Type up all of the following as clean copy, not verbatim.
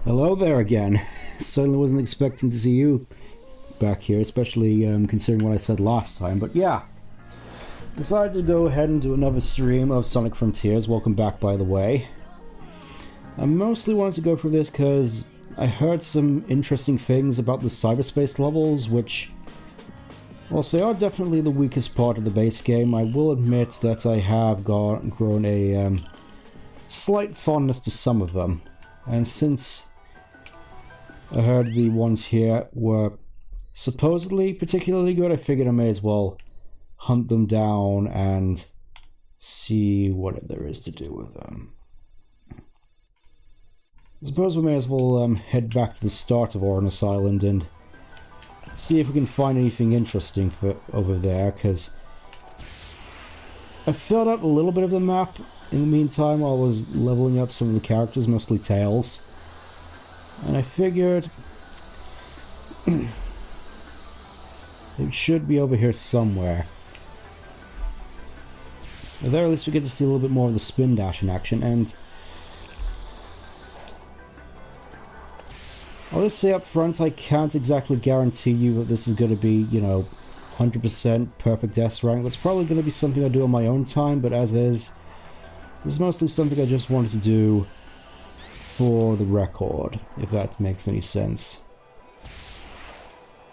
Hello there again. Certainly wasn't expecting to see you back here, especially considering what I said last time, but yeah. Decided to go ahead and do another stream of Sonic Frontiers. Welcome back, by the way. I mostly wanted to go for this because I heard some interesting things about the cyberspace levels, which, whilst they are definitely the weakest part of the base game, I will admit that I have grown a slight fondness to some of them. And since I heard the ones here were supposedly particularly good, I figured I may as well hunt them down and see what there is to do with them. I suppose we may as well head back to the start of Ornus Island and see if we can find anything interesting over there, because I filled out a little bit of the map in the meantime while I was leveling up some of the characters, mostly Tails. And I figured it should be over here somewhere. At the very least we get to see a little bit more of the spin dash in action, and I'll just say up front, I can't exactly guarantee you that this is going to be, you know, 100% perfect S rank. That's probably going to be something I do on my own time, but as is, this is mostly something I just wanted to do for the record, if that makes any sense.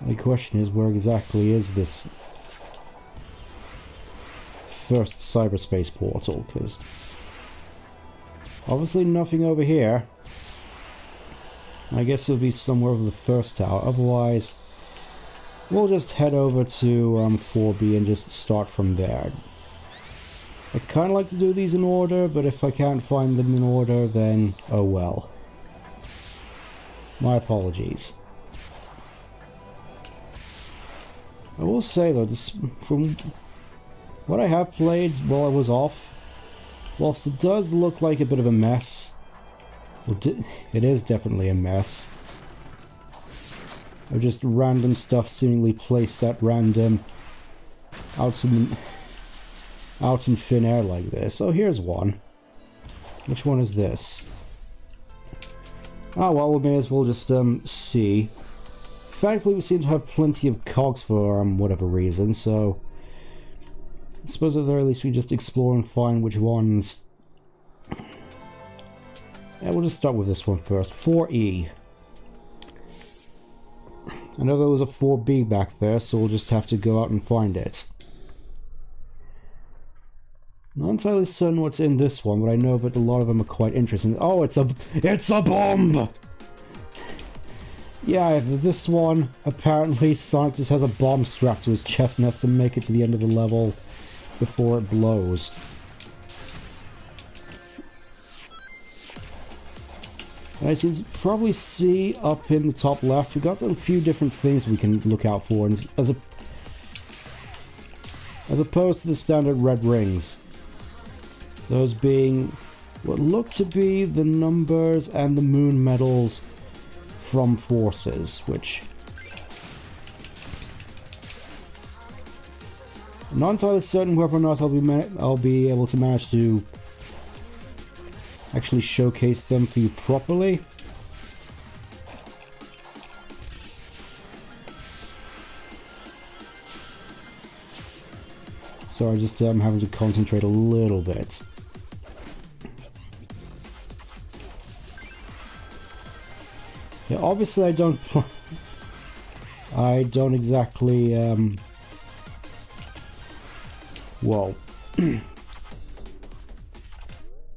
The question is, where exactly is this first cyberspace portal? Because obviously nothing over here. I guess it'll be somewhere over the first tower. Otherwise, we'll just head over to 4B and just start from there. I kind of like to do these in order, but if I can't find them in order, then oh well. My apologies. I will say though, just from what I have played while I was off, whilst it does look like a bit of a mess, it is definitely a mess. Of just random stuff seemingly placed at random out in thin air like this. Oh, here's one. Which one is this? Ah, well, we may as well just see. Thankfully, we seem to have plenty of cogs for whatever reason, so I suppose at the very least we just explore and find which ones. Yeah, we'll just start with this one first. 4E. I know there was a 4B back there, so we'll just have to go out and find it. Not entirely certain what's in this one, but I know that a lot of them are quite interesting. Oh, it's a bomb! Yeah, this one, apparently Sonic just has a bomb strapped to his chest and has to make it to the end of the level before it blows. And as you can probably see up in the top left, we've got a few different things we can look out for, as opposed to the standard red rings. Those being what look to be the numbers and the moon medals from forces, which I'm not entirely certain whether or not I'll be able to manage to actually showcase them for you properly. So I just having to concentrate a little bit. Yeah, obviously I don't exactly well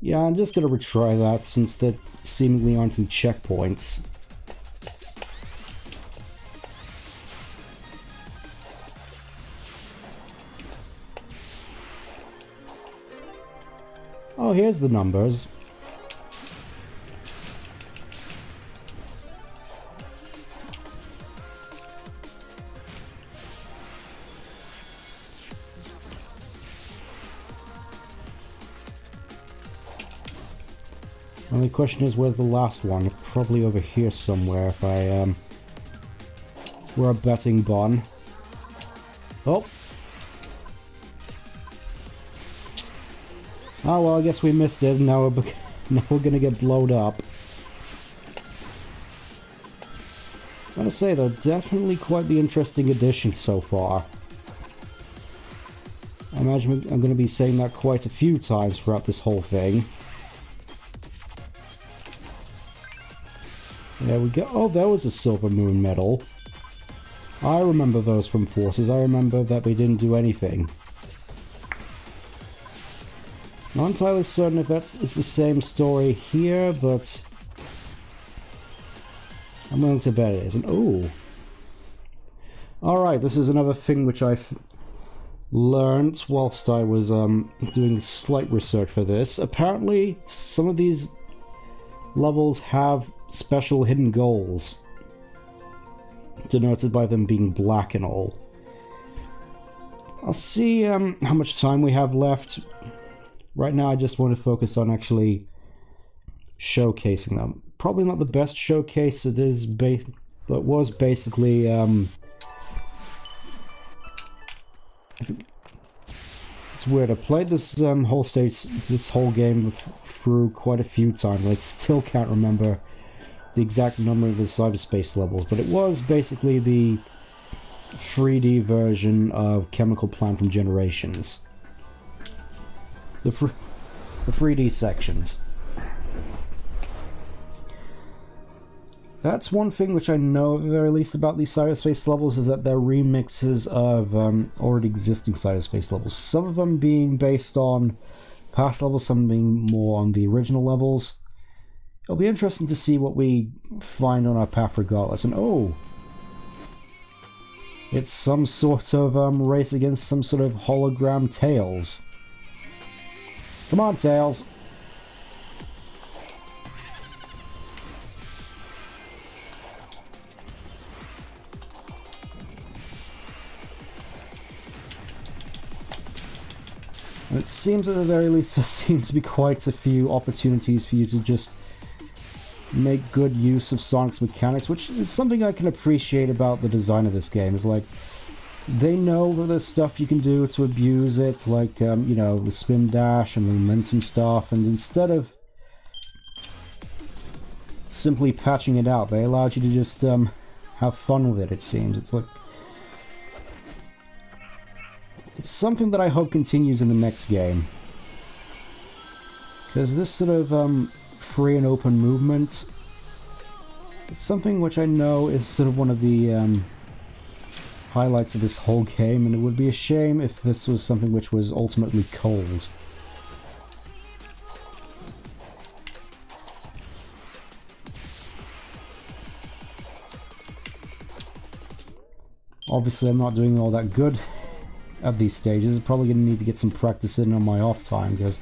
yeah, I'm just gonna retry that since there seemingly aren't any checkpoints. Oh, here's the numbers. Only question is, where's the last one? Probably over here somewhere if I were a betting bun. Oh! Oh well, I guess we missed it, and now we're Now we're gonna get blown up. I gotta say though, definitely quite the interesting addition so far. I imagine I'm gonna be saying that quite a few times throughout this whole thing. There we go. Oh, there was a silver moon medal. I remember those from Forces. I remember that we didn't do anything. Not entirely certain if it's the same story here, but I'm willing to bet it is. And oh, alright, this is another thing which I've learned whilst I was doing slight research for this. Apparently, some of these levels have special hidden goals, denoted by them being black and all. I'll see how much time we have left. Right now I just want to focus on actually showcasing them. Probably not the best showcase, it is but it was basically it's weird. I played this this whole game through quite a few times. I still can't remember the exact number of the cyberspace levels, but it was basically the 3D version of Chemical Plant from Generations. The 3D sections. That's one thing which I know at the very least about these cyberspace levels, is that they're remixes of already existing cyberspace levels. Some of them being based on past levels, some being more on the original levels. It'll be interesting to see what we find on our path regardless. And oh! It's some sort of race against some sort of hologram Tails. Come on, Tails! It seems at the very least there seems to be quite a few opportunities for you to just make good use of Sonic's mechanics, which is something I can appreciate about the design of this game. Is like, they know that there's stuff you can do to abuse it, like, you know, the spin dash and the momentum stuff, and instead of simply patching it out, they allowed you to just have fun with it, it seems. It's like, it's something that I hope continues in the next game. Because this sort of free and open movement, it's something which I know is sort of one of the highlights of this whole game, and it would be a shame if this was something which was ultimately cold. Obviously I'm not doing all that good at these stages. I'm probably going to need to get some practice in on my off time, because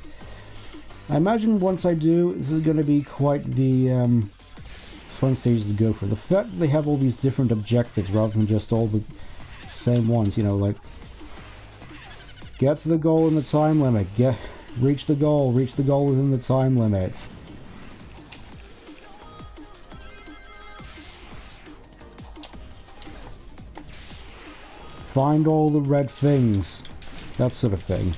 I imagine once I do, this is going to be quite the fun stages to go for. The fact that they have all these different objectives rather than just all the same ones, you know, like get to the goal in the time limit, reach the goal within the time limit. Find all the red things, that sort of thing.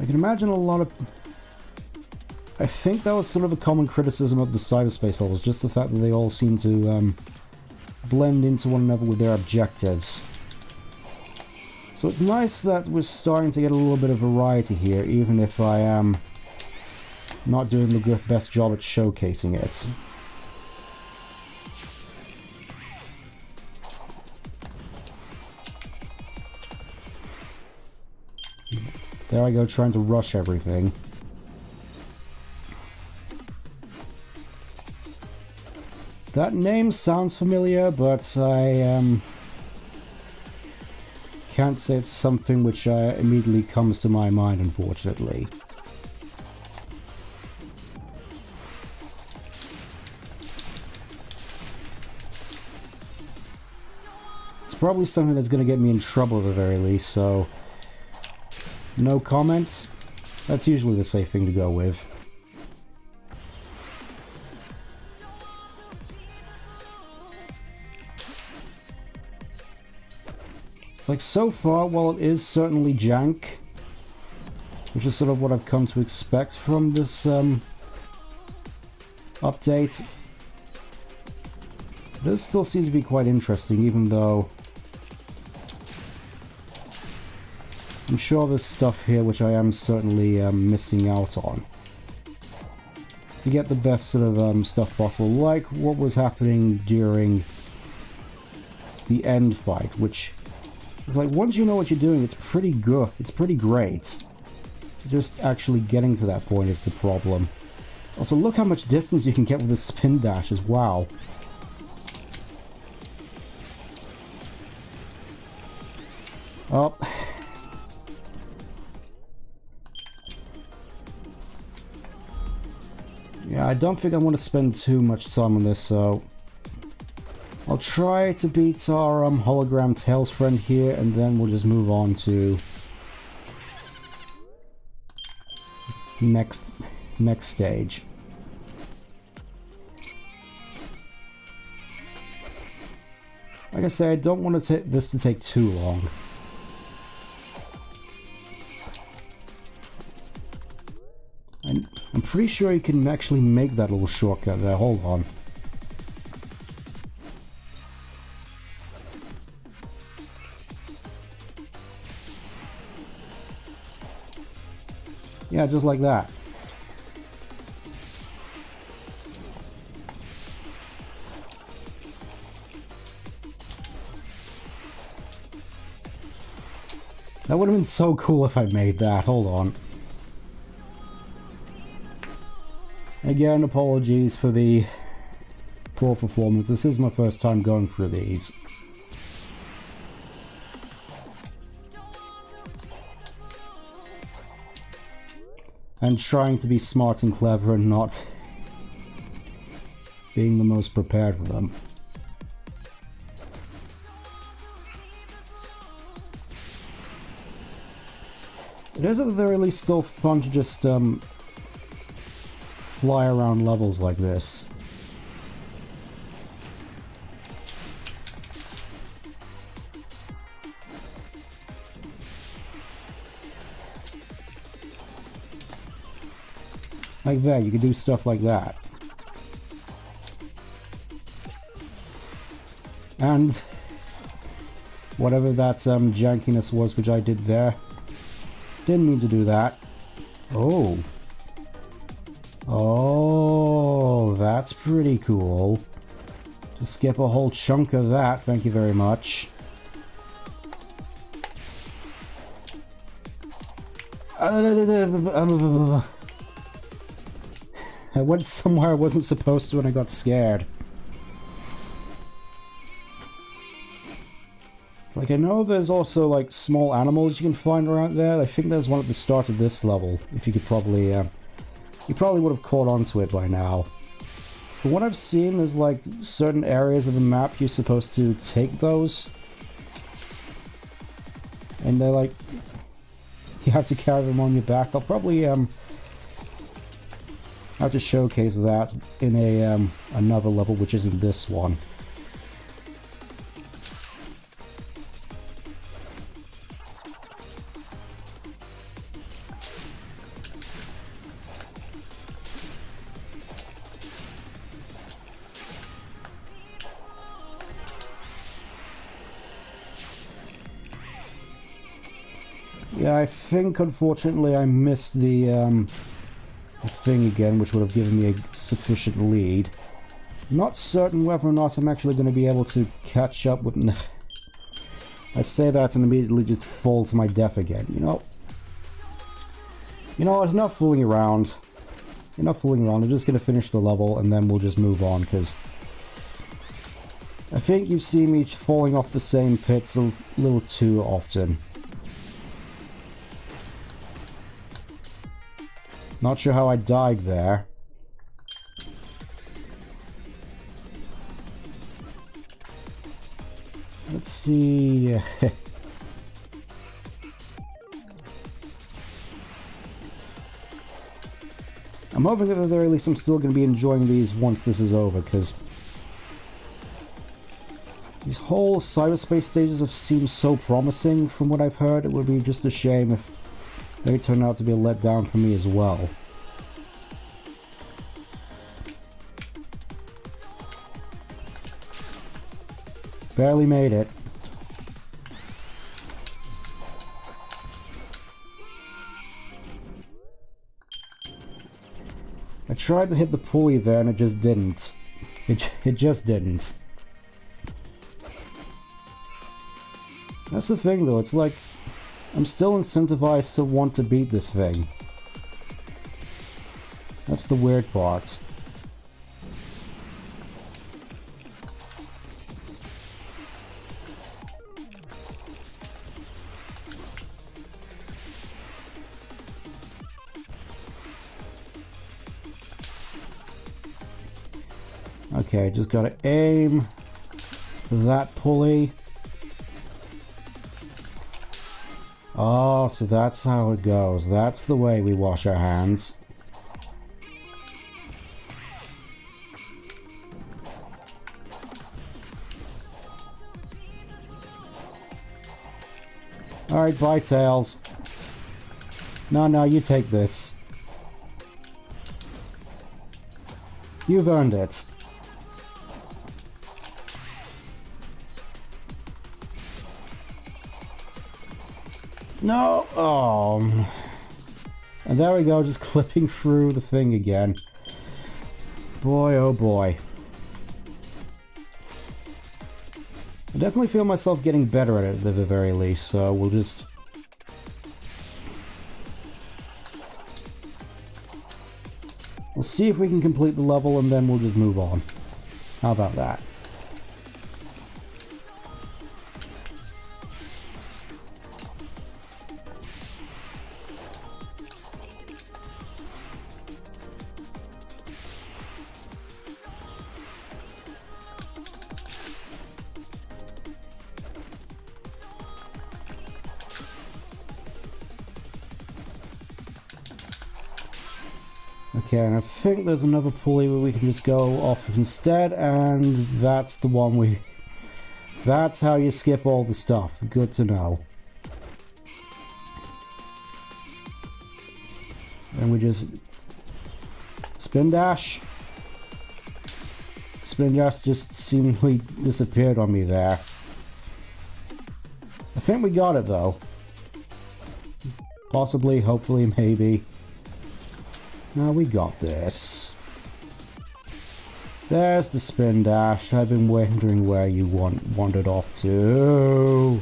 I can imagine a lot of... I think that was sort of a common criticism of the cyberspace levels, just the fact that they all seem to blend into one another with their objectives. So it's nice that we're starting to get a little bit of variety here, even if I am not doing the best job at showcasing it. There I go, trying to rush everything. That name sounds familiar, but I can't say it's something which immediately comes to my mind, unfortunately. It's probably something that's going to get me in trouble at the very least, so no comments. That's usually the safe thing to go with. It's like, so far, while it is certainly jank, which is sort of what I've come to expect from this update. It does still seem to be quite interesting, even though I'm sure there's stuff here which I am certainly missing out on to get the best sort of stuff possible, like what was happening during the end fight, which is like, once you know what you're doing, it's pretty good, it's pretty great. Just actually getting to that point is the problem. Also, look how much distance you can get with the spin dashes, wow. Oh. Yeah, I don't think I want to spend too much time on this, so I'll try to beat our hologram Tails friend here, and then we'll just move on to next stage. Like I say, I don't want this to take too long. I'm pretty sure you can actually make that little shortcut there. Hold on. Yeah, just like that. That would have been so cool if I made that. Hold on. Again, apologies for the poor performance. This is my first time going through these. And trying to be smart and clever and not being the most prepared for them. It is at the very least still fun to just fly around levels like this. Like that, you can do stuff like that. And whatever that jankiness was which I did there, didn't mean to do that. Oh. Oh, that's pretty cool. Just skip a whole chunk of that, thank you very much. I went somewhere I wasn't supposed to and I got scared. Like, I know there's also, like, small animals you can find around there. I think there's one at the start of this level, if you could probably, you probably would have caught onto it by now. From what I've seen, there's, like, certain areas of the map you're supposed to take those. And they're, like, you have to carry them on your back. I'll probably, have to showcase that in a, another level, which isn't this one. Yeah, I think unfortunately I missed the thing again, which would have given me a sufficient lead. Not certain whether or not I'm actually going to be able to catch up with... I say that and immediately just fall to my death again, you know? You know, it's not fooling around. You're not fooling around, I'm just going to finish the level and then we'll just move on, because I think you've seen me falling off the same pits a little too often. Not sure how I died there. Let's see... I'm hoping that at the very least I'm still going to be enjoying these once this is over, because these whole cyberspace stages have seemed so promising from what I've heard. It would be just a shame if They turned out to be a letdown for me as well. Barely made it. I tried to hit the pulley there and it just didn't. It just didn't. That's the thing though, it's like I'm still incentivized to want to beat this thing. That's the weird part. Okay, just gotta aim that pulley. Oh, so that's how it goes. That's the way we wash our hands. Alright, bye, Tails. No, you take this. You've earned it. No! Oh. And there we go, just clipping through the thing again. Boy, oh boy. I definitely feel myself getting better at it at the very least, so we'll just... We'll see if we can complete the level and then we'll just move on. How about that? Okay, and I think there's another pulley where we can just go off of instead, and that's the one we... That's how you skip all the stuff. Good to know. And we just... Spin dash. Spin dash just seemingly disappeared on me there. I think we got it though. Possibly, hopefully, maybe. Now we got this. There's the spin dash. I've been wondering where you wandered off to.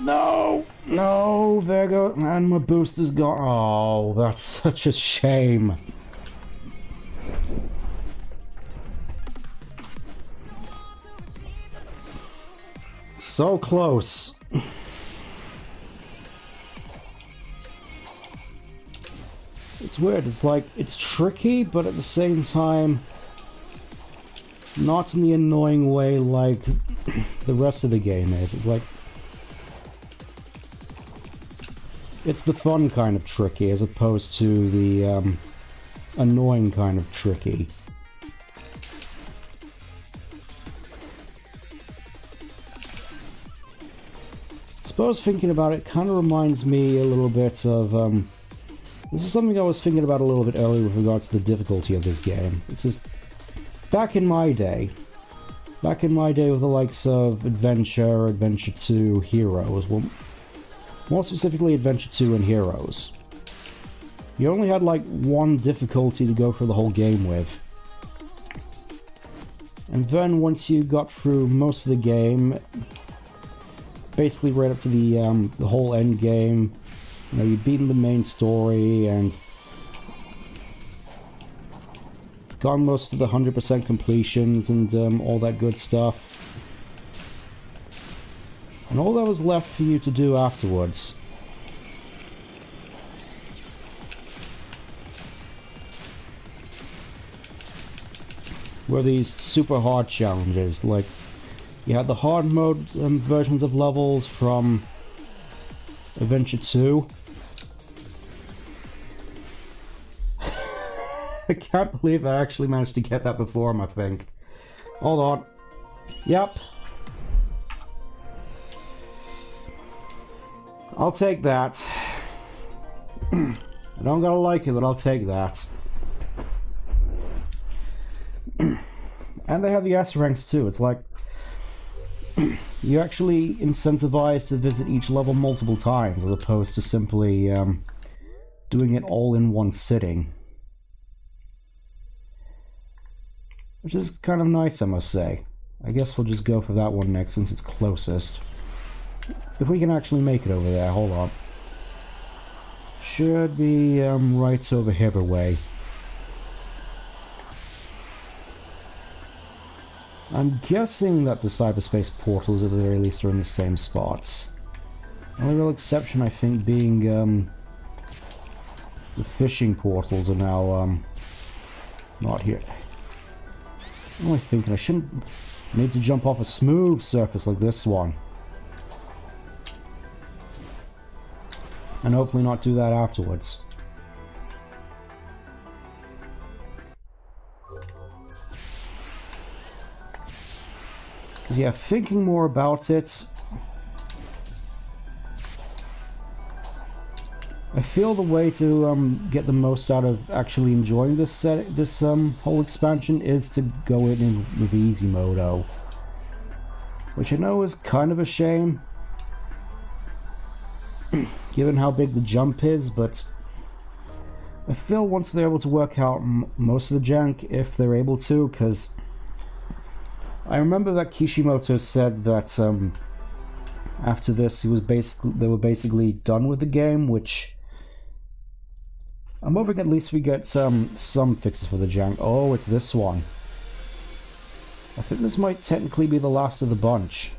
No! No! There go. And my booster's gone. Oh, that's such a shame. So close. It's weird, it's like, it's tricky, but at the same time, not in the annoying way like the rest of the game is. It's like, it's the fun kind of tricky as opposed to the annoying kind of tricky. I suppose thinking about it kind of reminds me a little bit of, this is something I was thinking about a little bit earlier with regards to the difficulty of this game. It's just, back in my day with the likes of Adventure, Adventure 2, Heroes, well, more specifically Adventure 2 and Heroes, you only had like one difficulty to go through the whole game with. And then once you got through most of the game, basically right up to the whole end game, you know, you'd beaten the main story and gotten most of the 100% completions and all that good stuff. And all that was left for you to do afterwards were these super hard challenges. Like, you had the hard mode versions of levels from Adventure 2. I can't believe I actually managed to get that before him, I think. Hold on. Yep, I'll take that. I don't gotta like it, but I'll take that. And they have the S ranks too. It's like you're actually incentivized to visit each level multiple times as opposed to simply doing it all in one sitting. Which is kind of nice, I must say. I guess we'll just go for that one next since it's closest. If we can actually make it over there, hold on. Should be right over here way. I'm guessing that the cyberspace portals at the very least are in the same spots. The only real exception I think being the fishing portals are now not here. What am I thinking? I shouldn't need to jump off a smooth surface like this one. And hopefully not do that afterwards. Yeah, thinking more about it, I feel the way to get the most out of actually enjoying this whole expansion is to go in with easy modo, which I know is kind of a shame, given how big the jump is, but I feel once they're able to work out most of the jank, if they're able to, because I remember that Kishimoto said that after this they were basically done with the game, which I'm hoping at least we get some fixes for the jank. Oh, it's this one. I think this might technically be the last of the bunch.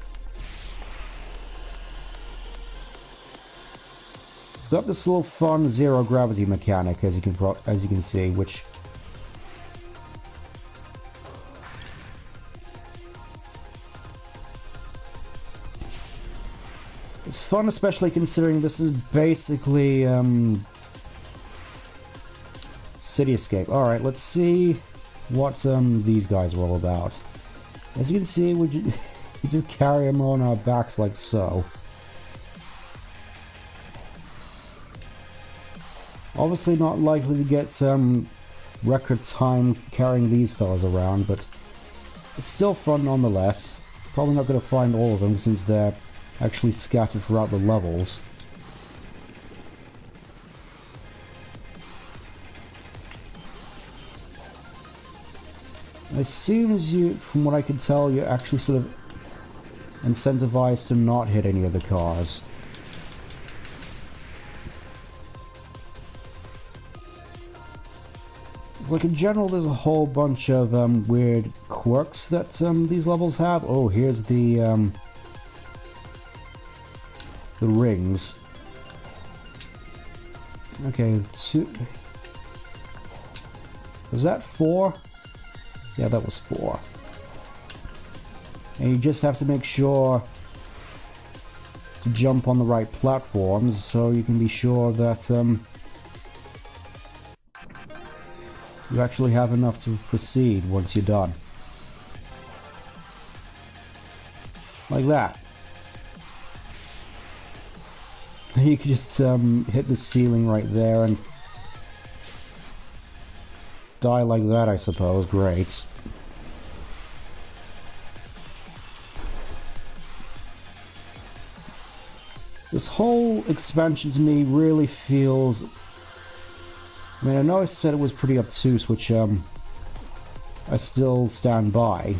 It's got this little fun zero gravity mechanic, as you can see, which it's fun, especially considering this is basically City Escape. Alright, let's see what these guys are all about. As you can see, we just carry them on our backs like so. Obviously not likely to get record time carrying these fellas around, but it's still fun nonetheless. Probably not going to find all of them since they're actually scattered throughout the levels. It seems from what I can tell, you're actually sort of incentivized to not hit any of the cars. Like in general, there's a whole bunch of weird quirks that these levels have. Oh, here's the rings. Okay, 2. Was that 4? Yeah, that was 4. And you just have to make sure to jump on the right platforms so you can be sure that you actually have enough to proceed once you're done. Like that. You can just hit the ceiling right there and die like that, I suppose. Great. This whole expansion to me really feels... I mean, I know I said it was pretty obtuse, which I still stand by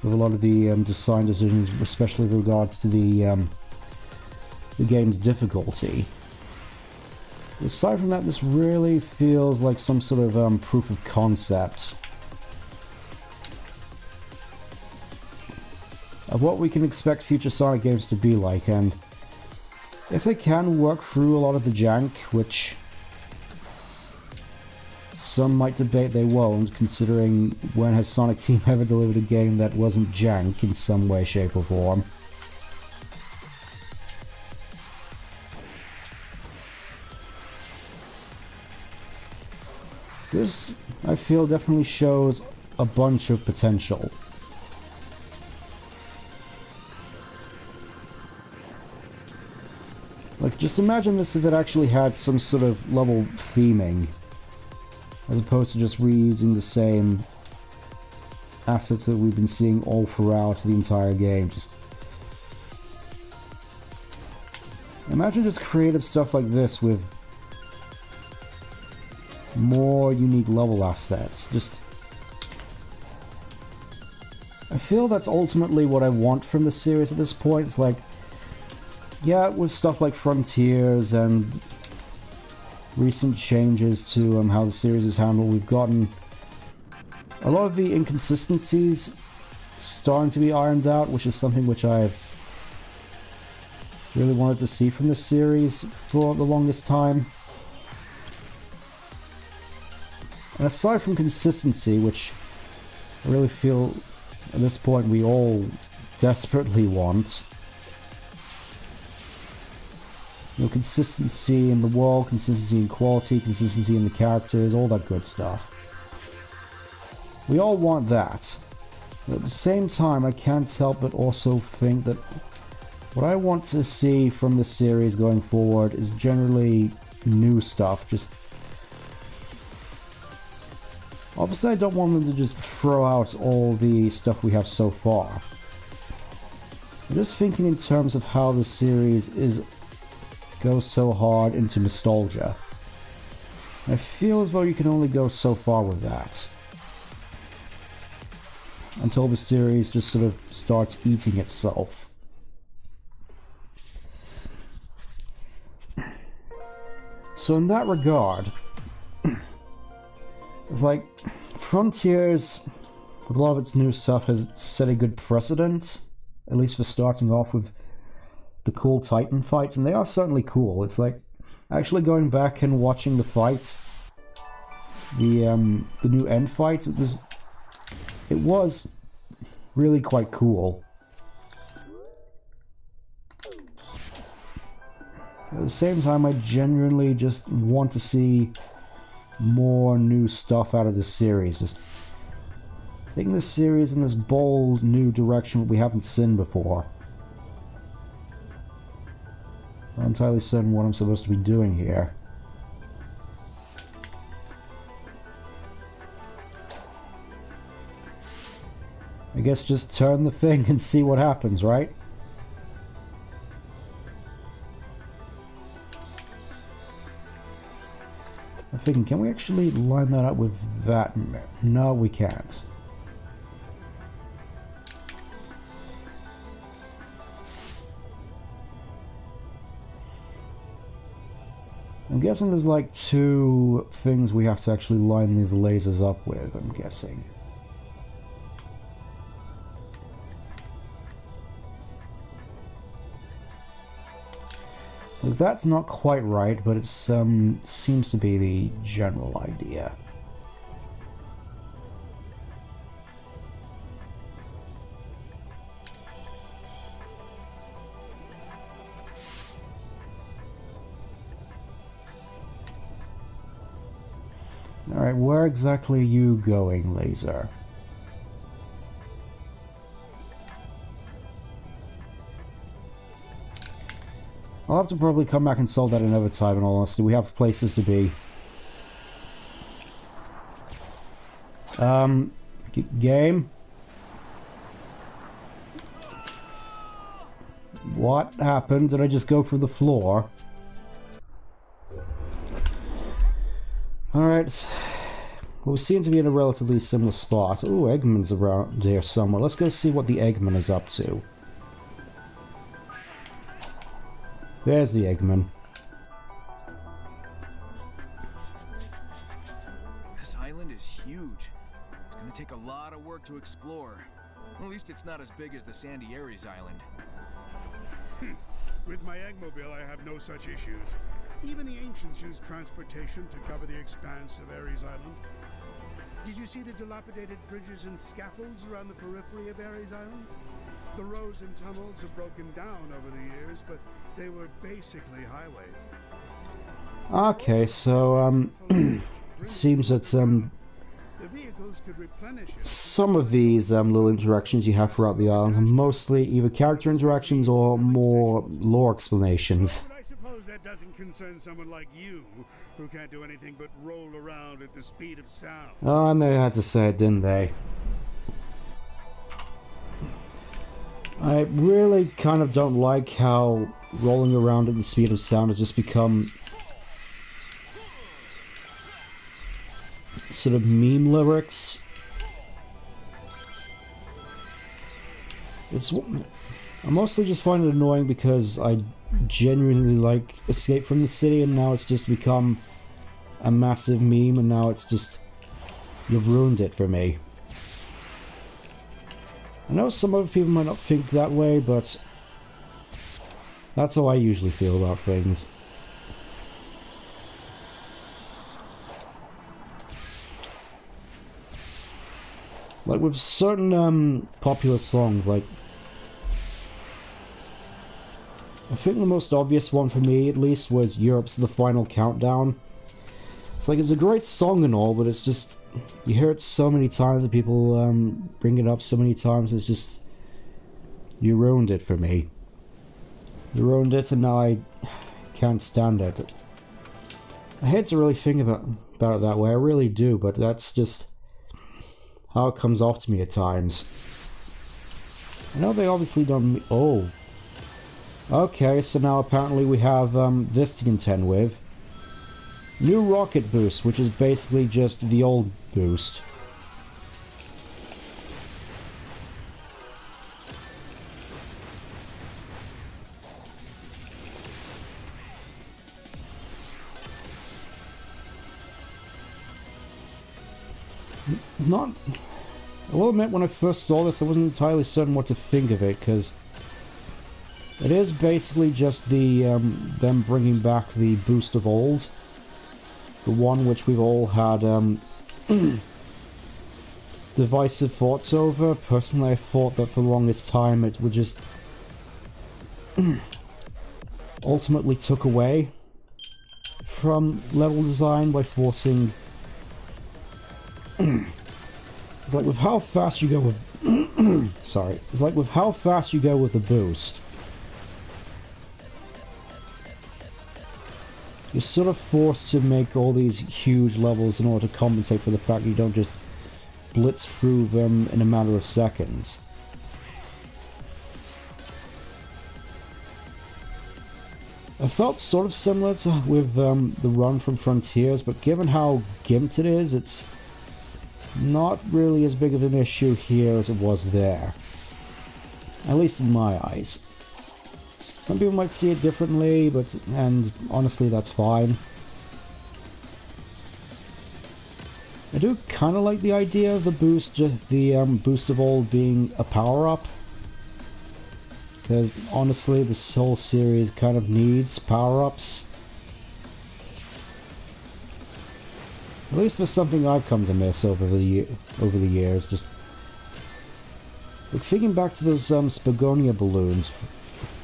with a lot of the design decisions, especially with regards to the game's difficulty. Aside from that, this really feels like some sort of proof of concept of what we can expect future Sonic games to be like, and if they can work through a lot of the jank, which some might debate they won't, considering when has Sonic Team ever delivered a game that wasn't jank in some way, shape or form. This, I feel, definitely shows a bunch of potential. Like, just imagine this if it actually had some sort of level theming, as opposed to just reusing the same assets that we've been seeing all throughout the entire game. Just imagine just creative stuff like this with more unique level assets. Just, I feel that's ultimately what I want from the series at this point. It's like, yeah, with stuff like Frontiers and recent changes to how the series is handled, we've gotten a lot of the inconsistencies starting to be ironed out, which is something which I've really wanted to see from this series for the longest time. And aside from consistency, which I really feel at this point we all desperately want, you know, consistency in the world, consistency in quality, consistency in the characters, all that good stuff. We all want that. But at the same time, I can't help but also think that what I want to see from this series going forward is generally new stuff. Just obviously I don't want them to just throw out all the stuff we have so far. I'm just thinking in terms of how the series goes so hard into nostalgia. I feel as though you can only go so far with that, until the series just sort of starts eating itself. So in that regard, it's like Frontiers, with a lot of its new stuff, has set a good precedent, at least for starting off with the cool Titan fights, and they are certainly cool. It's like actually going back and watching the fight, the new end fight. It was really quite cool. At the same time, I genuinely just want to see more new stuff out of this series. Just taking this series in this bold new direction that we haven't seen before. I'm not entirely certain what I'm supposed to be doing here. I guess just turn the thing and see what happens, right? I'm thinking, can we actually line that up with that? No, we can't. I'm guessing there's like two things we have to actually line these lasers up with, I'm guessing. That's not quite right, but it seems to be the general idea. Alright, where exactly are you going, laser? I'll have to probably come back and solve that another time, in all honesty. We have places to be. Game? What happened? Did I just go for the floor? Alright. Well, we seem to be in a relatively similar spot. Ooh, Eggman's around here somewhere. Let's go see what the Eggman is up to. There's the Eggman. This island is huge. It's gonna take a lot of work to explore. At least it's not as big as the Sandy Ares Island. With my Eggmobile, I have no such issues. Even the ancients used transportation to cover the expanse of Ares Island. Did you see the dilapidated bridges and scaffolds around the periphery of Ares Island? The roads and tunnels have broken down over the years, but they were basically highways. Okay, so, it seems that, The vehicles could replenish it. some of these little interactions you have throughout the island are mostly either character interactions or more lore explanations. What would I suppose that doesn't concern someone like you, who can't do anything but roll around at the speed of sound. Oh, and they had to say it, didn't they? I really kind of don't like how rolling around at the speed of sound has just become sort of meme lyrics. I mostly just find it annoying because I genuinely like Escape from the City, and now it's just become a massive meme, and now it's just... you've ruined it for me. I know some other people might not think that way, but that's how I usually feel about things. Like with certain popular songs, like I think the most obvious one for me, at least, was Europe's The Final Countdown. It's like, it's a great song and all, but it's just, you hear it so many times and people bring it up so many times, it's just, you ruined it for me. You ruined it, and now I can't stand it. I hate to really think about it that way, I really do, but that's just how it comes off to me at times. I know they obviously don't... oh. Okay, so now apparently we have this to contend with. New rocket boost, which is basically just the old boost. I will admit, when I first saw this, I wasn't entirely certain what to think of it, because it is basically just the them bringing back the boost of old, the one which we've all had divisive thoughts over. Personally, I thought that for the longest time it would just ultimately took away from level design by forcing. It's like with how fast you go with sorry. It's like with how fast you go with the boost, you're sort of forced to make all these huge levels in order to compensate for the fact you don't just blitz through them in a matter of seconds. I felt sort of similar to with the run from Frontiers, but given how gimped it is, it's not really as big of an issue here as it was there. At least in my eyes. Some people might see it differently, and honestly that's fine. I do kind of like the idea of the boost, boost of old being a power-up. Because honestly, this whole series kind of needs power-ups. At least for something I've come to miss over the years. Just like thinking back to those Spagonia balloons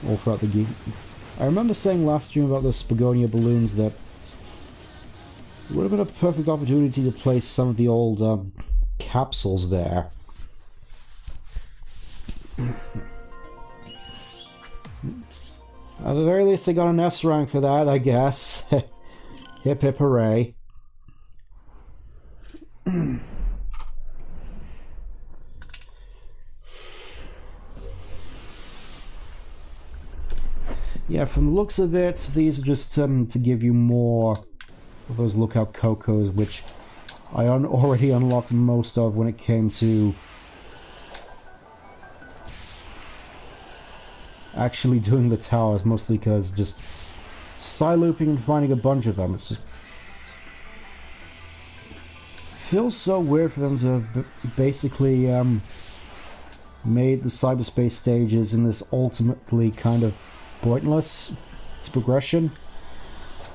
all throughout the game. I remember saying last stream about those Spagonia balloons that it would have been a perfect opportunity to place some of the old capsules there. At the very least, I got an S rank for that, I guess. Hip hip hooray. Yeah, from the looks of it, these are just to give you more of those Lookout Cocos, which I already unlocked most of when it came to actually doing the towers, mostly because just side looping and finding a bunch of them, it's just feels so weird for them to have basically made the cyberspace stages in this ultimately kind of pointless progression.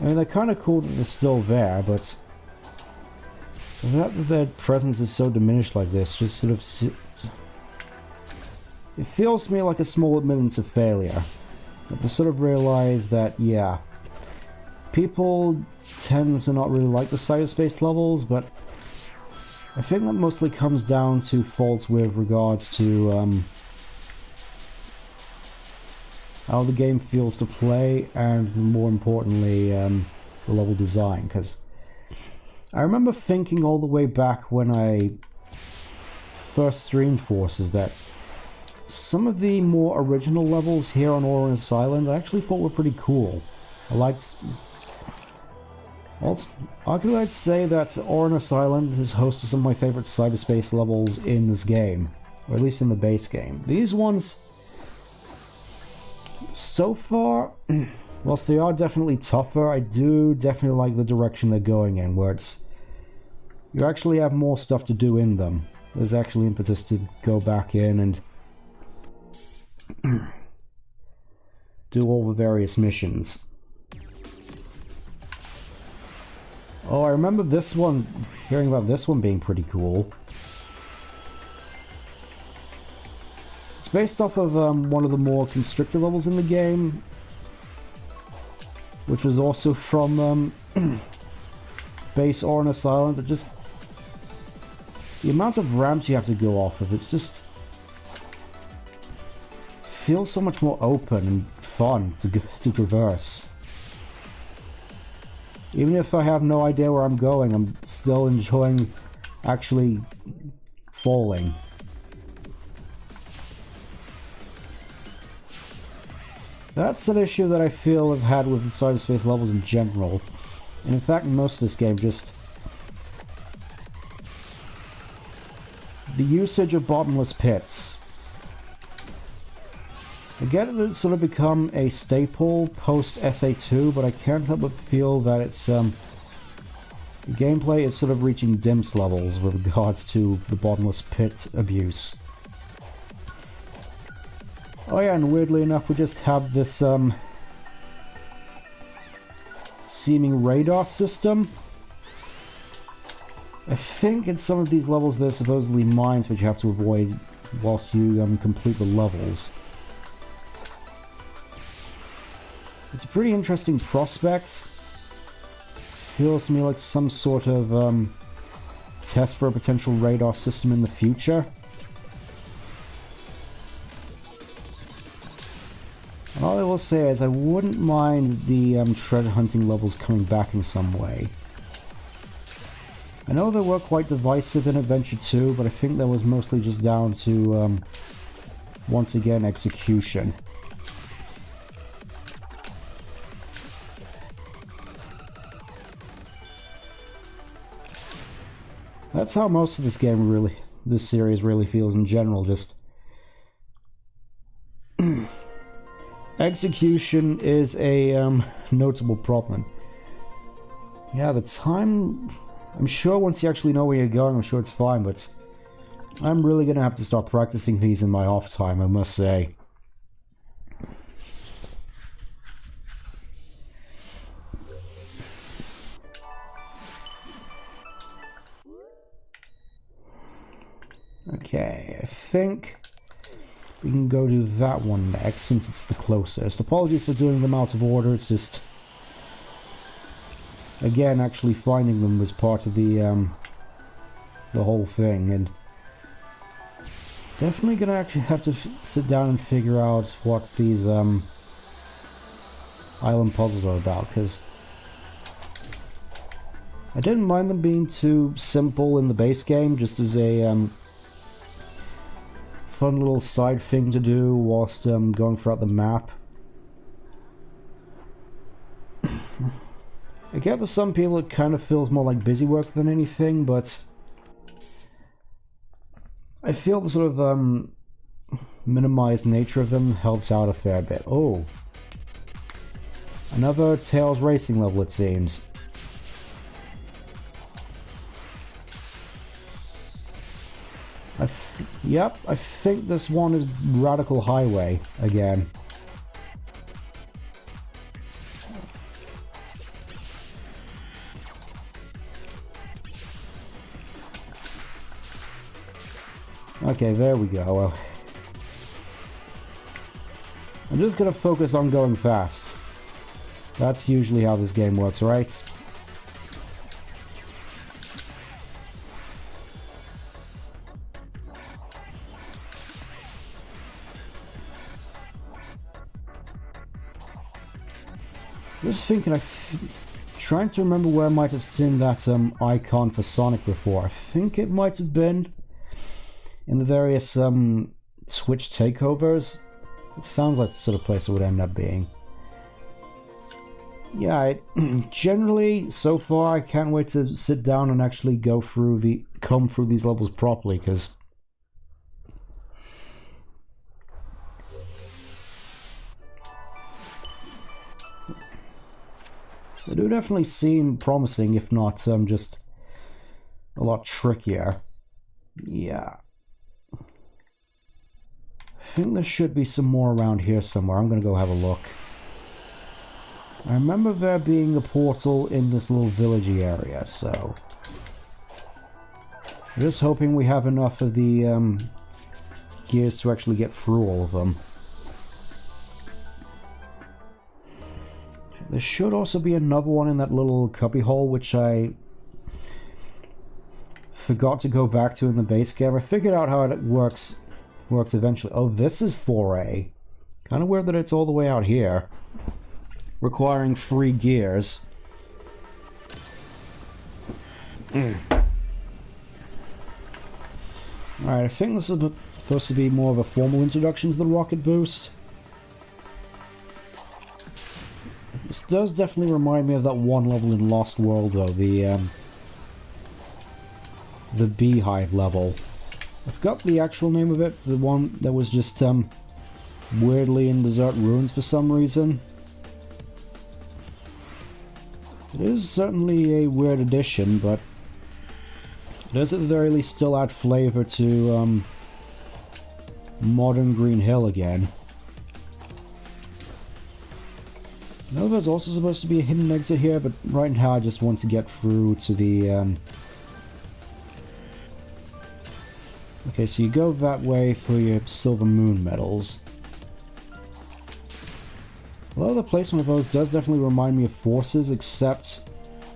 I mean, they're kind of cool that they're still there, but the fact that their presence is so diminished like this just sort of it feels to me like a small admittance of failure. That they sort of realize that, yeah, people tend to not really like the cyberspace levels, but I think that mostly comes down to faults with regards to how the game feels to play, and more importantly, the level design. Because I remember thinking all the way back when I first streamed Forces that some of the more original levels here on Oranus Island I actually thought were pretty cool. I liked... Also, arguably I'd say that Oranus Island has hosted some of my favorite cyberspace levels in this game. Or at least in the base game. These ones, so far, whilst they are definitely tougher, I do definitely like the direction they're going in, where it's... you actually have more stuff to do in them. There's actually impetus to go back in and do all the various missions. Oh, I remember this one, hearing about this one being pretty cool. It's based off of one of the more constricted levels in the game, which was also from base Oranus Island. But just the amount of ramps you have to go off of, it's just feels so much more open and fun to traverse. Even if I have no idea where I'm going, I'm still enjoying actually falling. That's an issue that I feel I've had with cyberspace levels in general. And in fact, most of this game, just the usage of bottomless pits. I get that it's sort of become a staple post SA2, but I can't help but feel that it's the gameplay is sort of reaching dimps levels with regards to the bottomless pit abuse. Oh yeah, and weirdly enough, we just have this seeming radar system. I think in some of these levels there's supposedly mines which you have to avoid whilst you complete the levels. It's a pretty interesting prospect. Feels to me like some sort of test for a potential radar system in the future. And all I will say is I wouldn't mind the treasure hunting levels coming back in some way. I know they were quite divisive in Adventure 2, but I think that was mostly just down to, once again, execution. That's how most of this series really feels in general, just... execution is a notable problem. Yeah, the time... I'm sure once you actually know where you're going, I'm sure it's fine, but I'm really gonna have to start practicing these in my off time, I must say. Okay, I think we can go to that one next, since it's the closest. Apologies for doing them out of order, it's just... again, actually finding them was part of the whole thing, and... definitely gonna actually have to sit down and figure out what these, island puzzles are about, because... I didn't mind them being too simple in the base game, just as a, fun little side thing to do whilst going throughout the map. I get that some people it kind of feels more like busy work than anything, but I feel the sort of minimized nature of them helps out a fair bit. Oh, another Tails racing level, it seems. Yep, I think this one is Radical Highway again. Okay, there we go. Well, I'm just gonna focus on going fast. That's usually how this game works, right? Just thinking, trying to remember where I might have seen that icon for Sonic before. I think it might have been in the various Twitch takeovers. It sounds like the sort of place it would end up being. Yeah, generally, so far, I can't wait to sit down and actually come through these levels properly, because they do definitely seem promising, if not just a lot trickier. Yeah. I think there should be some more around here somewhere. I'm gonna go have a look. I remember there being a portal in this little villagey area, so I'm just hoping we have enough of the gears to actually get through all of them. There should also be another one in that little cubbyhole, which I forgot to go back to in the base game. I figured out how it works eventually. Oh, this is 4A. Kind of weird that it's all the way out here, requiring 3 gears. Alright, I think this is supposed to be more of a formal introduction to the rocket boost. This does definitely remind me of that one level in Lost World, though, the Beehive level. I forgot the actual name of it, the one that was just weirdly in desert ruins for some reason. It is certainly a weird addition, but it does at the very least still add flavor to modern Green Hill again. I know there's also supposed to be a hidden exit here, but right now I just want to get through to the... Okay, so you go that way for your Silver Moon medals. Although the placement of those does definitely remind me of Forces, except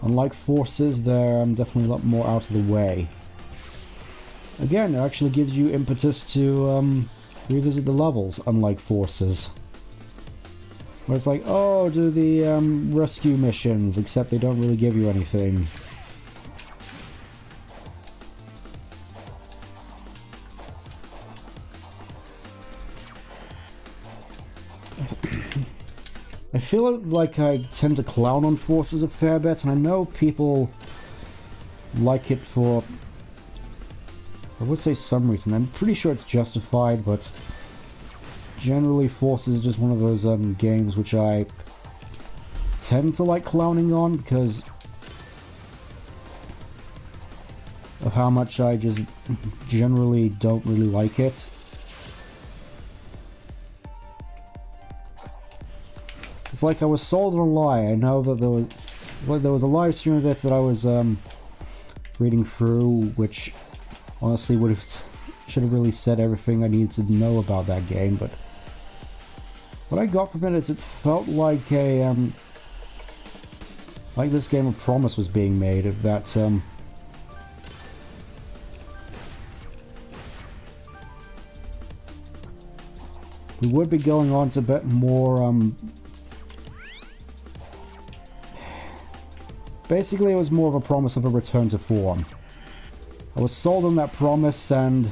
unlike Forces, they're definitely a lot more out of the way. Again, it actually gives you impetus to revisit the levels, unlike Forces. Where it's like, oh, do the rescue missions, except they don't really give you anything. I feel like I tend to clown on Forces a fair bit, and I know people like it for, I would say, some reason. I'm pretty sure it's justified, but generally Forces is just one of those games which I tend to like clowning on because of how much I just generally don't really like it. It's like I was sold on a lie. I know that there was a live stream of it that I was reading through, which honestly should have really said everything I needed to know about that game. But what I got from it is it felt like a like this game of promise was being made of that we would be going on to a bit more basically, it was more of a promise of a return to form. I was sold on that promise, and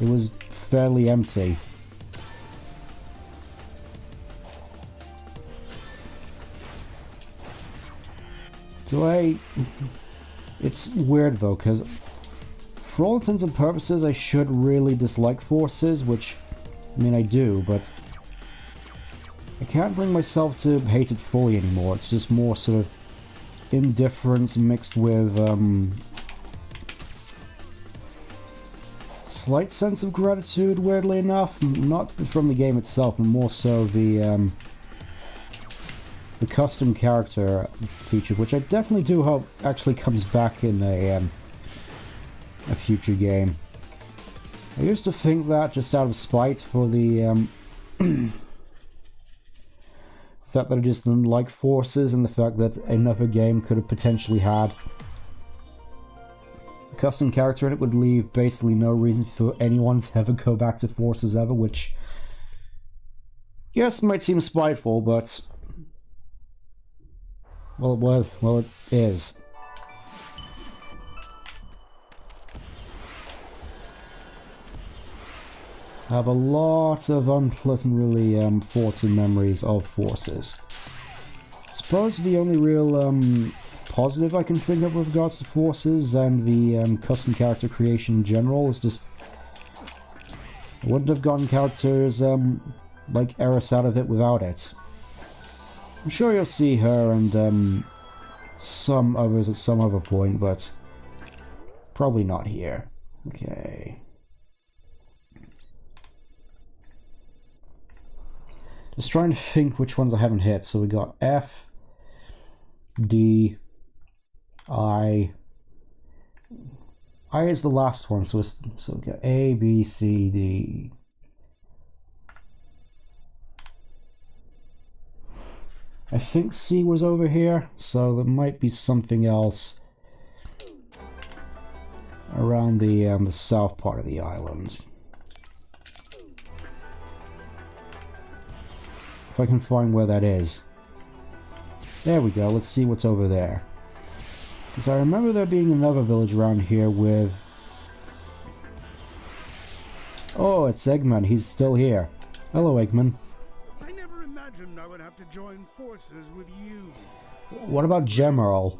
it was fairly empty. So it's weird though, because for all intents and purposes, I should really dislike Forces, which, I mean, I do, but I can't bring myself to hate it fully anymore. It's just more sort of indifference mixed with slight sense of gratitude, weirdly enough. Not from the game itself, but more so the custom character feature, which I definitely do hope actually comes back in a future game. I used to think that just out of spite for the fact that I just didn't like Forces, and the fact that another game could have potentially had a custom character in it would leave basically no reason for anyone to ever go back to Forces ever, which, yes, might seem spiteful, but Well, it was. Well, it is. I have a lot of unpleasant, really, thoughts and memories of forces. Suppose the only real, positive I can think of with regards to forces and the, custom character creation in general is just... I wouldn't have gotten characters, like Eris out of it without it. I'm sure you'll see her and, some others at some other point, but probably not here. Okay. Just trying to think which ones I haven't hit. So we got F, D, I. I is the last one, so we got A, B, C, D. I think C was over here, so there might be something else around the south part of the island. If I can find where that is. There we go, let's see what's over there. Because I remember there being another village around here with... Oh, it's Eggman, he's still here. Hello, Eggman. I never imagined I would have to join forces with you. What about Gemerl?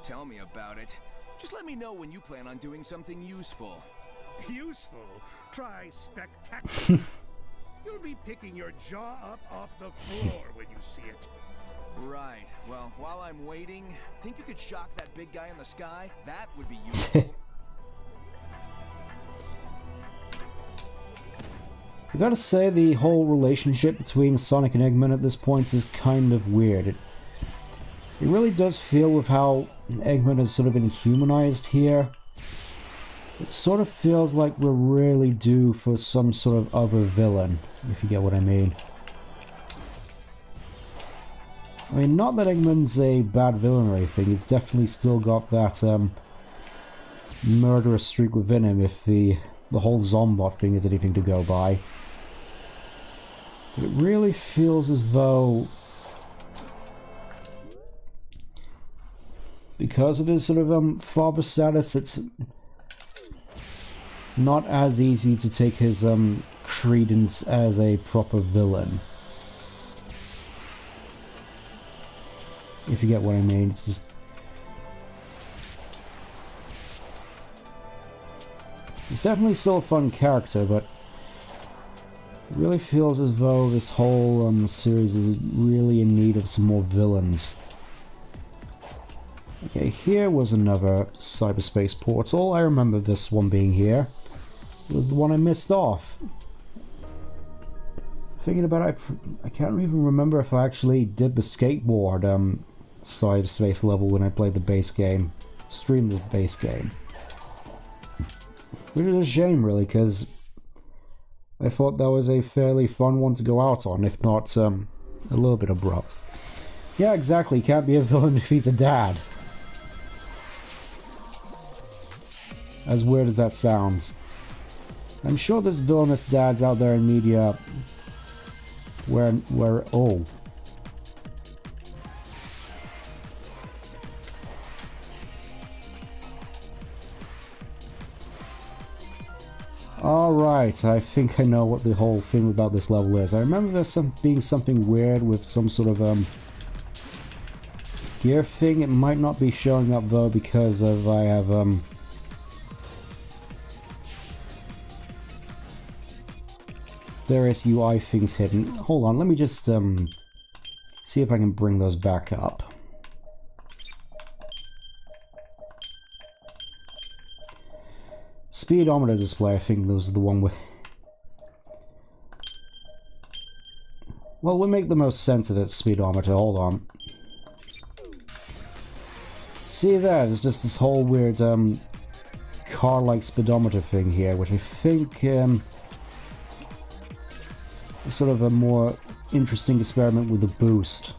Tell me about it. Just let me know when you plan on doing something useful. Useful? Try spectacular. You'll be picking your jaw up off the floor when you see it. Right. Well, while I'm waiting, think you could shock that big guy in the sky? That would be useful. I gotta say, the whole relationship between Sonic and Eggman at this point is kind of weird. It really does feel with how Eggman has sort of been humanized here. It sort of feels like we're really due for some sort of other villain, if you get what I mean. I mean, not that Eggman's a bad villain or anything, he's definitely still got that murderous streak within him if the whole Zombot thing is anything to go by. But it really feels as though, because of his sort of father status, it's not as easy to take his credence as a proper villain. If you get what I mean, it's just... He's definitely still a fun character, but it really feels as though this whole series is really in need of some more villains. Okay, here was another cyberspace portal. I remember this one being here. It was the one I missed off. Thinking about it, I can't even remember if I actually did the skateboard cyberspace level when I played the base game. Streamed the base game. Which is a shame, really, because I thought that was a fairly fun one to go out on, if not a little bit abrupt. Yeah, exactly, can't be a villain if he's a dad. As weird as that sounds. I'm sure there's villainous dads out there in media where oh. Alright, I think I know what the whole thing about this level is. I remember there's being something weird with some sort of gear thing. It might not be showing up though because of I have various UI things hidden. Hold on, let me just see if I can bring those back up. Speedometer display, I think those are the one with... Well, we'll make the most sense of it, speedometer, hold on. See there, there's just this whole weird car-like speedometer thing here, which I think is sort of a more interesting experiment with the boost.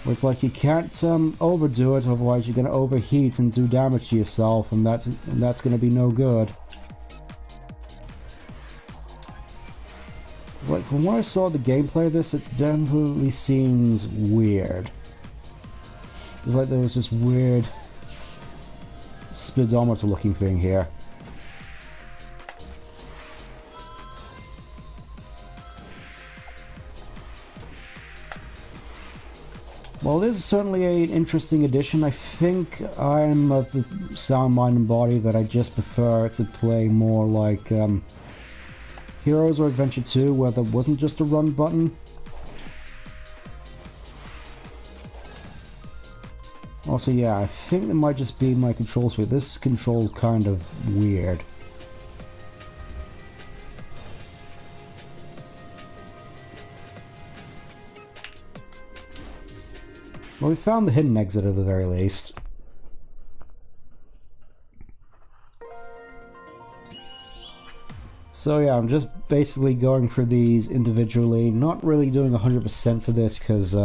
Where it's like you can't overdo it, otherwise you're going to overheat and do damage to yourself, and that's going to be no good. Like, from what I saw the gameplay of this, it definitely seems weird. It's like there was this weird speedometer looking thing here. Well, this is certainly an interesting addition. I think I'm of the sound mind and body that I just prefer to play more like Heroes or Adventure 2, where there wasn't just a run button. Also, yeah, I think it might just be my control suite. This control's kind of weird. Well, we found the hidden exit at the very least. So yeah, I'm just basically going for these individually, not really doing 100% for this because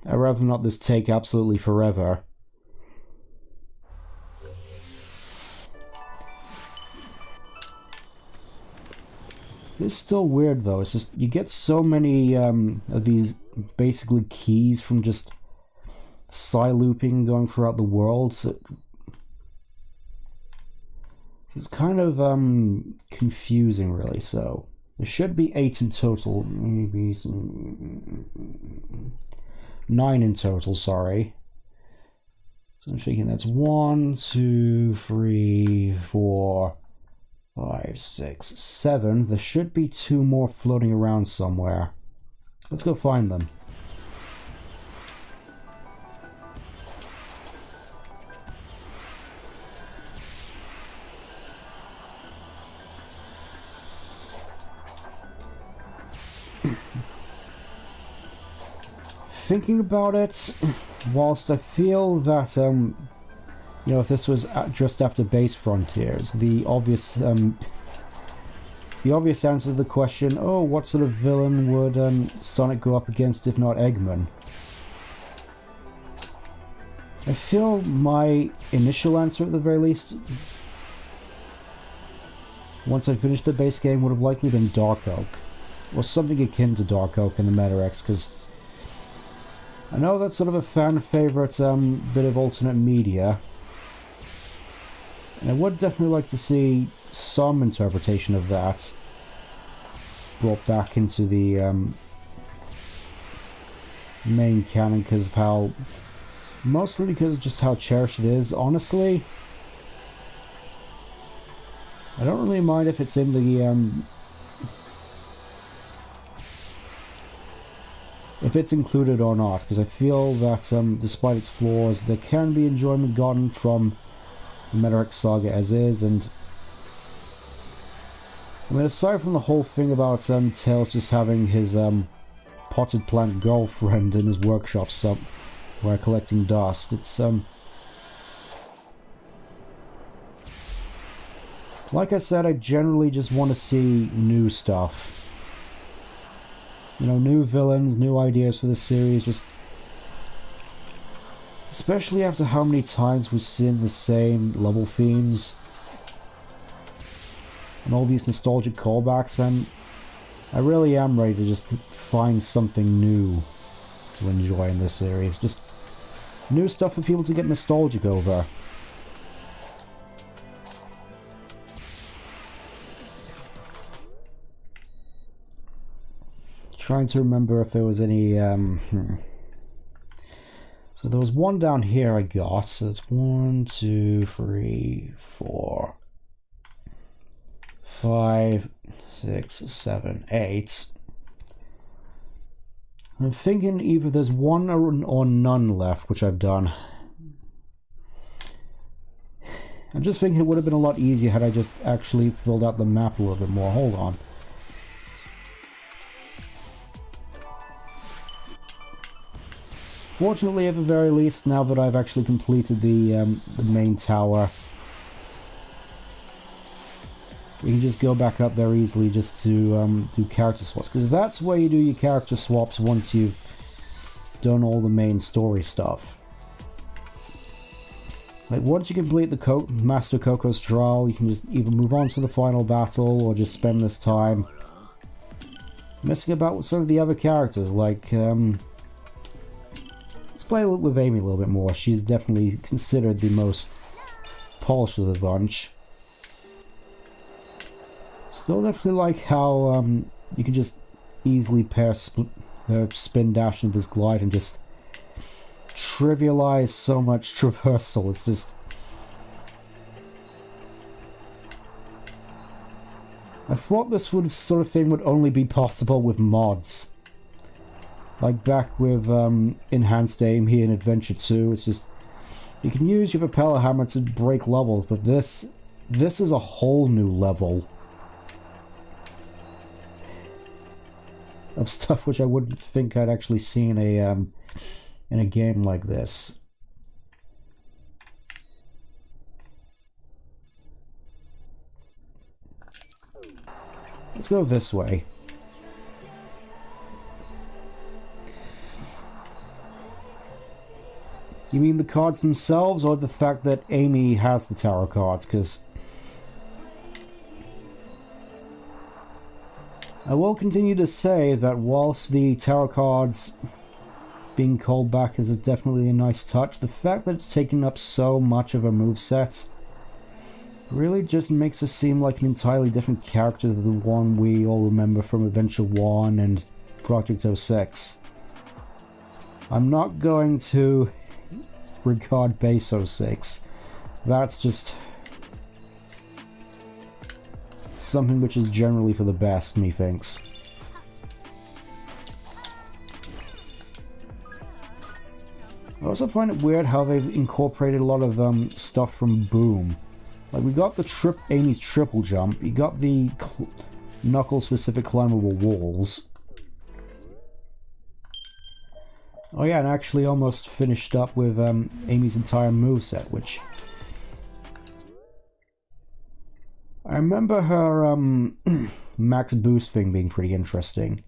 I'd rather not this take absolutely forever. It's still weird though, it's just, you get so many of these basically keys from just side looping going throughout the world, so it's kind of confusing really. So there should be 8 in total, maybe 9 in total, sorry. So I'm thinking that's 1, 2, 3, 4, 5, 6, 7. There should be 2 more floating around somewhere. Let's go find them. Thinking about it, whilst I feel that, you know, if this was just after Base Frontiers, the obvious answer to the question, oh, what sort of villain would Sonic go up against if not Eggman? I feel my initial answer, at the very least, once I finished the base game, would have likely been Dark Oak, or something akin to Dark Oak in the Meta X, because I know that's sort of a fan favorite bit of alternate media, and I would definitely like to see some interpretation of that brought back into the main canon because of how, mostly because of just how cherished it is. Honestly, I don't really mind if it's in the if it's included or not, because I feel that despite its flaws, there can be enjoyment gotten from the Meta X saga as is. And I mean, aside from the whole thing about Tails just having his potted plant girlfriend in his workshop somewhere collecting dust, it's like I said, I generally just want to see new stuff. You know, new villains, new ideas for the series, just especially after how many times we've seen the same level themes and all these nostalgic callbacks, and I really am ready to just find something new to enjoy in this series. Just new stuff for people to get nostalgic over. Trying to remember if there was any So there was one down here I got, so it's 1, 2, 3, 4, 5, 6, 7, 8. I'm thinking either there's one or none left, which I've done. I'm just thinking it would have been a lot easier had I just actually filled out the map a little bit more. Hold on. Fortunately, at the very least, now that I've actually completed the main tower, we can just go back up there easily just to do character swaps, because that's where you do your character swaps once you've done all the main story stuff. Like, once you complete the Master Coco's trial, you can just either move on to the final battle or just spend this time messing about with some of the other characters, like play with Amy a little bit more. She's definitely considered the most polished of the bunch. Still definitely like how you can just easily pair spin dash into this glide and just trivialize so much traversal. It's just... I thought this sort of thing would only be possible with mods. Like back with Enhanced Aim here in Adventure 2, it's just... You can use your propeller hammer to break levels, but this is a whole new level of stuff which I wouldn't think I'd actually see in a game like this. Let's go this way. You mean the cards themselves, or the fact that Amy has the tarot cards? Because I will continue to say that whilst the tarot cards being called back is definitely a nice touch, the fact that it's taken up so much of a moveset really just makes us seem like an entirely different character than the one we all remember from Adventure 1 and Project 06. I'm not going to regard Base 06. That's just something which is generally for the best, methinks. I also find it weird how they've incorporated a lot of stuff from Boom. Like, we got the Amy's triple jump, you got the knuckle-specific climbable walls. Oh yeah, and I actually almost finished up with Amy's entire moveset, which... I remember her max boost thing being pretty interesting.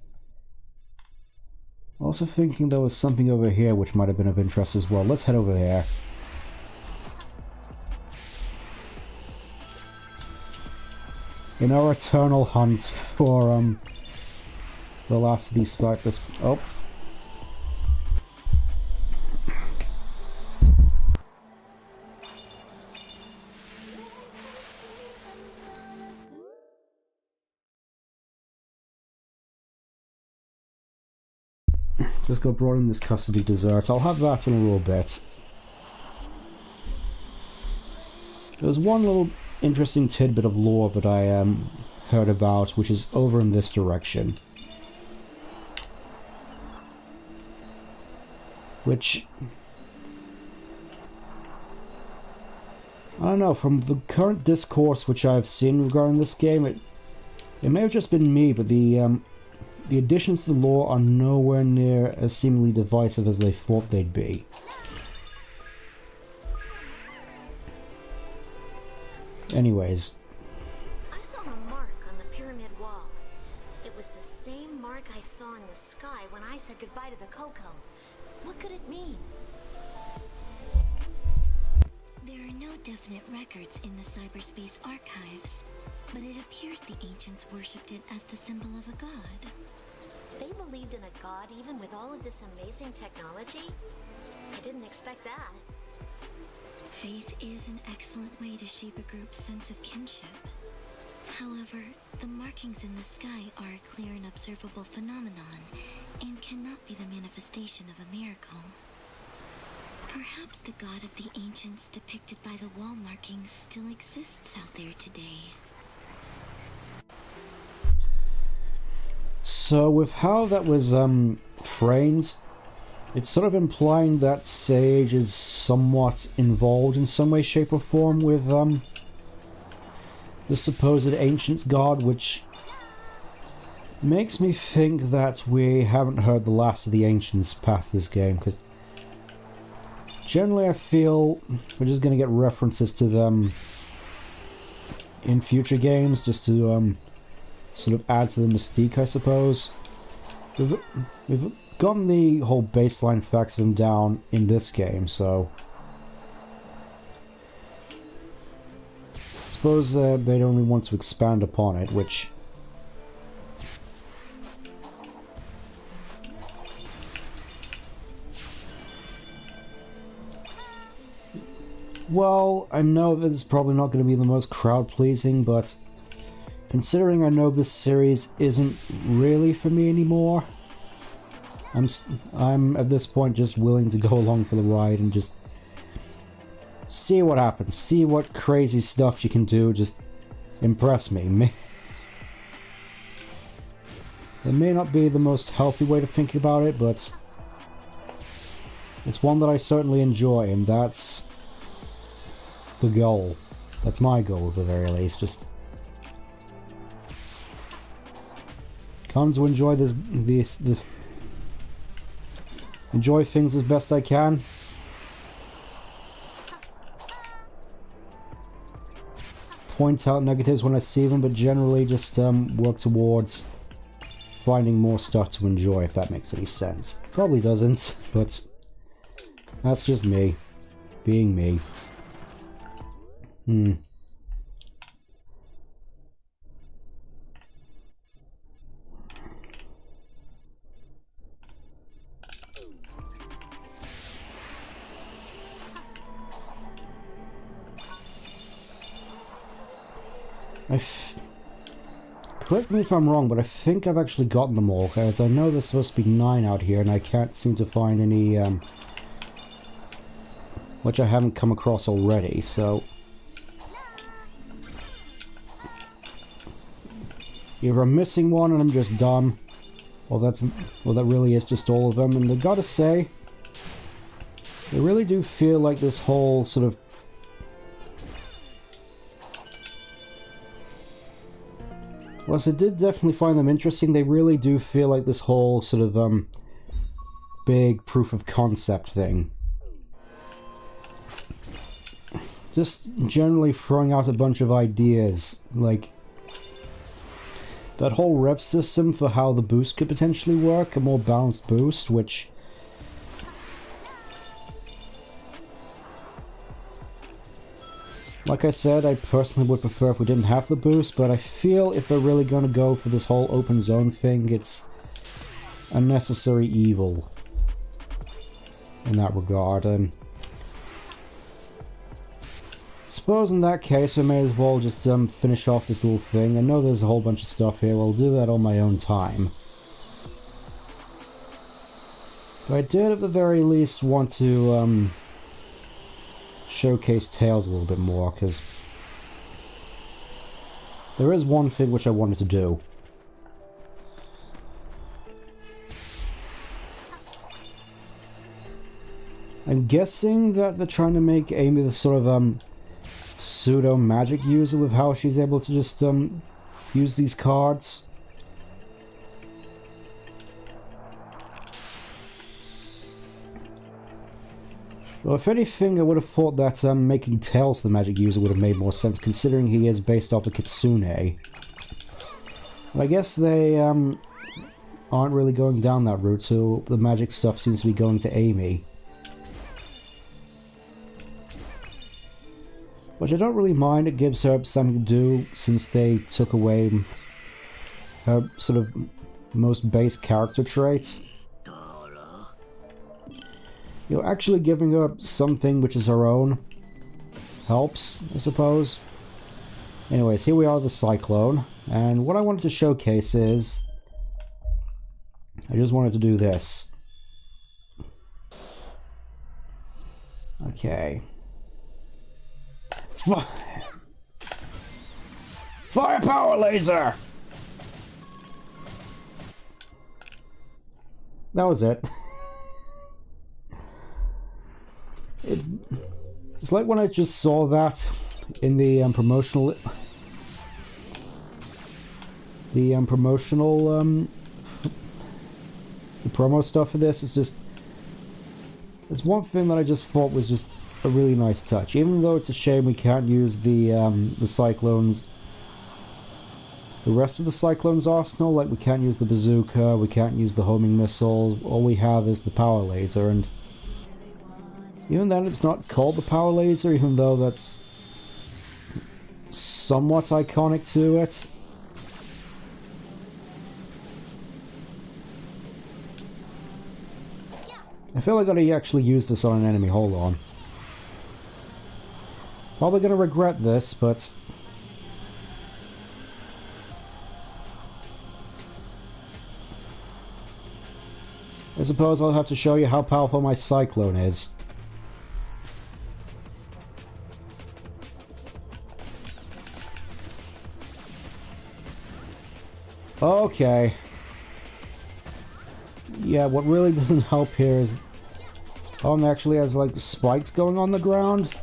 Also thinking there was something over here which might have been of interest as well. Let's head over here. In our eternal hunt for the last of these cyclists. Oh. Just got brought in this custody dessert. I'll have that in a little bit. There's one little interesting tidbit of lore that I heard about, which is over in this direction. Which... I don't know, from the current discourse which I've seen regarding this game, it may have just been me, but the additions to the lore are nowhere near as seemingly divisive as they thought they'd be. Anyways. I saw a mark on the pyramid wall. It was the same mark I saw in the sky when I said goodbye to the Coco. What could it mean? There are no definite records in the cyberspace archives, but it appears the ancients worshipped it as the symbol of a god. They believed in a god even with all of this amazing technology? I didn't expect that. Faith is an excellent way to shape a group's sense of kinship. However, the markings in the sky are a clear and observable phenomenon, and cannot be the manifestation of a miracle. Perhaps the god of the ancients depicted by the wall markings still exists out there today. So with how that was framed, it's sort of implying that Sage is somewhat involved in some way, shape or form with the supposed Ancients god, which makes me think that we haven't heard the last of the Ancients past this game, because generally I feel we're just going to get references to them in future games, just to sort of add to the mystique, I suppose. We've gotten the whole baseline facts of them down in this game, so I suppose they'd only want to expand upon it, which well, I know this is probably not going to be the most crowd-pleasing, but considering I know this series isn't really for me anymore, I'm at this point just willing to go along for the ride and just see what happens, see what crazy stuff you can do, just impress me. It may not be the most healthy way to think about it, but it's one that I certainly enjoy, and that's the goal. That's my goal at the very least. Just come to enjoy enjoy things as best I can. Point out negatives when I see them, but generally just work towards finding more stuff to enjoy, if that makes any sense. Probably doesn't, but that's just me. Being me. Correct me if I'm wrong, but I think I've actually gotten them all, as I know there's supposed to be 9 out here, and I can't seem to find any, which I haven't come across already, so either I'm missing one and I'm just dumb, or that really is just all of them, and I gotta say, they really do feel like this whole sort of whilst I did definitely find them interesting, they really do feel like this whole sort of big proof of concept thing. Just generally throwing out a bunch of ideas, like that whole rev system for how the boost could potentially work, a more balanced boost, which like I said, I personally would prefer if we didn't have the boost, but I feel if they're really going to go for this whole open zone thing, it's a necessary evil in that regard. And suppose in that case we may as well just finish off this little thing. I know there's a whole bunch of stuff here, I'll do that on my own time. But I did at the very least want to showcase Tails a little bit more, because there is one thing which I wanted to do. I'm guessing that they're trying to make Amy the sort of pseudo magic user with how she's able to just use these cards. Well, if anything, I would have thought that making Tails the magic user would have made more sense, considering he is based off of Kitsune. But I guess they aren't really going down that route, so the magic stuff seems to be going to Amy. Which I don't really mind, it gives her something to do, since they took away her sort of most base character traits. You know, actually giving her something which is her own helps, I suppose. Anyways, here we are, the Cyclone, and what I wanted to showcase is I just wanted to do this. Okay. Firepower laser! That was it. It's like when I just saw that in the promotional the promo stuff for this. It's one thing that I just thought was just a really nice touch, even though it's a shame we can't use the Cyclones, the rest of the Cyclone's arsenal. Like, we can't use the bazooka, we can't use the homing missiles, all we have is the power laser, and even then it's not called the power laser, even though that's somewhat iconic to it. I feel like I gotta actually use this on an enemy, hold on. Probably gonna regret this, but... I suppose I'll have to show you how powerful my cyclone is. Okay. Yeah, what really doesn't help here is... it actually has, like, spikes going on the ground.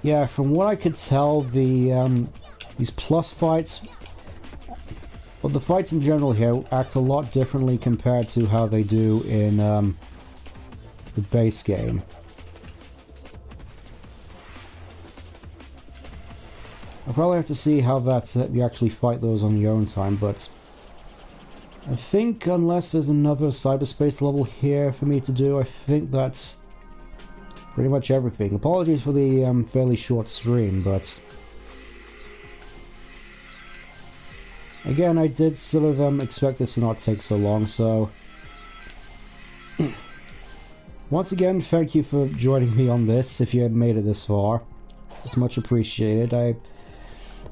Yeah, from what I could tell, the, these plus fights... well, the fights in general here act a lot differently compared to how they do in, the base game. I'll probably have to see how that you actually fight those on your own time, but I think unless there's another cyberspace level here for me to do, I think that's pretty much everything. Apologies for the fairly short stream, but again, I did sort of expect this to not take so long, so once again, thank you for joining me on this if you had made it this far. It's much appreciated. I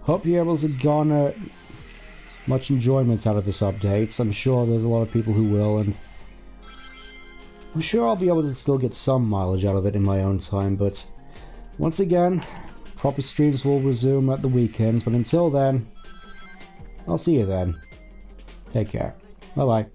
hope you're able to garner much enjoyment out of this update. I'm sure there's a lot of people who will, and I'm sure I'll be able to still get some mileage out of it in my own time, but once again, proper streams will resume at the weekends, but until then, I'll see you then. Take care. Bye-bye.